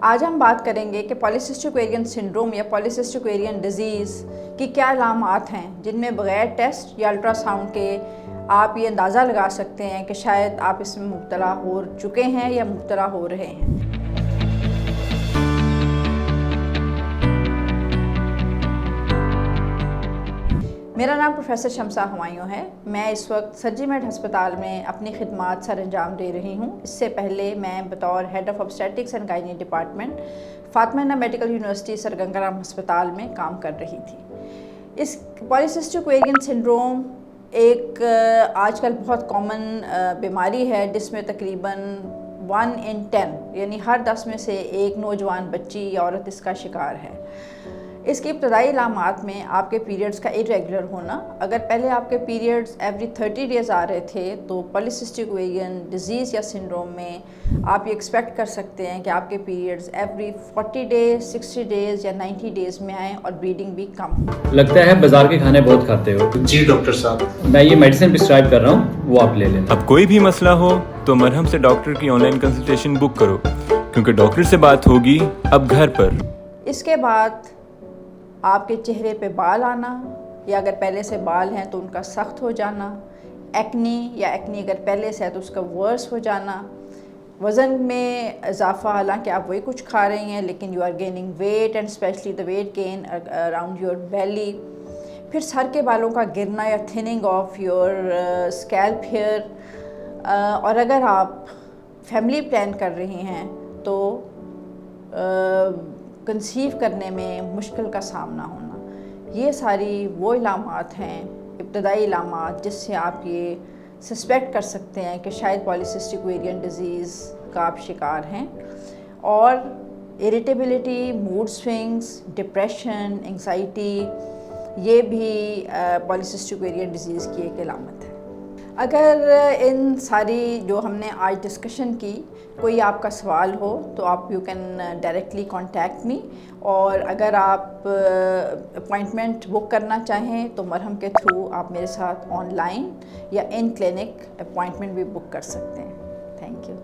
آج ہم بات کریں گے کہ پالیسسٹک اویرین سنڈروم یا پالیسسٹک اویرین ڈیزیز کی کیا علامات ہیں جن میں بغیر ٹیسٹ یا الٹرا ساؤنڈ کے آپ یہ اندازہ لگا سکتے ہیں کہ شاید آپ اس میں مبتلا ہو چکے ہیں یا مبتلا ہو رہے ہیں۔ میرا نام پروفیسر شمسہ ہمایوں ہے۔ میں اس وقت سرجی میڈ ہسپتال میں اپنی خدمات سر انجام دے رہی ہوں۔ اس سے پہلے میں بطور head of obstetrics and gynae department Fatima medical university Sir Ganga Ram ہسپتال میں کام کر رہی تھی۔ اس پالیسسٹک اویرین سنڈروم ایک آج کل بہت کامن بیماری ہے جس میں تقریباً 1 in 10 یعنی ہر 10 میں سے ایک نوجوان بچی یا عورت اس کا شکار ہے۔ اس کی ابتدائی علامات میں آپ کے پیریڈز کا irregular ہونا۔ اگر پہلے آپ کے پیریڈز ایوری 30 days آ رہے تھے تو پالیسسٹک اویرین ڈیزیز یا سنڈروم میں آپ یہ ایکسپیکٹ کر سکتے ہیں کہ آپ کے پیریڈز ایوری 40 days 60 days یا 90 days میں آئیں اور بلیڈنگ بھی کم ہو۔ لگتا ہے بازار کے کھانے بہت کھاتے ہو۔ جی ڈاکٹر صاحب، میں یہ میڈیسن پرسکرائب کر رہا ہوں، وہ آپ لے لیں۔ اب کوئی بھی مسئلہ ہو تو مرہم سے ڈاکٹر کی آن لائن کنسلٹیشن بک کرو، کیونکہ ڈاکٹر سے بات ہوگی اب گھر پر۔ اس کے بعد آپ کے چہرے پہ بال آنا یا اگر پہلے سے بال ہیں تو ان کا سخت ہو جانا، ایکنی یا ایکنی اگر پہلے سے ہے تو اس کا ورس ہو جانا، وزن میں اضافہ، حالانکہ آپ وہی کچھ کھا رہی ہیں لیکن you are gaining weight and specially the weight gain around your belly, پھر سر کے بالوں کا گرنا یا thinning of your scalp hair, اور اگر آپ فیملی پلان کر رہی ہیں تو کنسیو کرنے میں مشکل کا سامنا ہونا۔ یہ ساری وہ علامات ہیں، ابتدائی علامات جس سے آپ یہ سسپیکٹ کر سکتے ہیں کہ شاید پالیسسٹک اویرین ڈیزیز کا آپ شکار ہیں۔ اور irritability, mood swings, depression, anxiety, یہ بھی پالیسسٹک اویرین ڈیزیز کی ایک علامت ہے۔ اگر ان ساری جو ہم نے آج ڈسکشن کی کوئی آپ کا سوال ہو تو آپ you can directly contact me, اور اگر آپ اپوائنٹمنٹ بک کرنا چاہیں تو مرہم کے تھرو آپ میرے ساتھ آن لائن یا ان کلینک اپوائنٹمنٹ بھی بک کر سکتے ہیں۔ Thank you.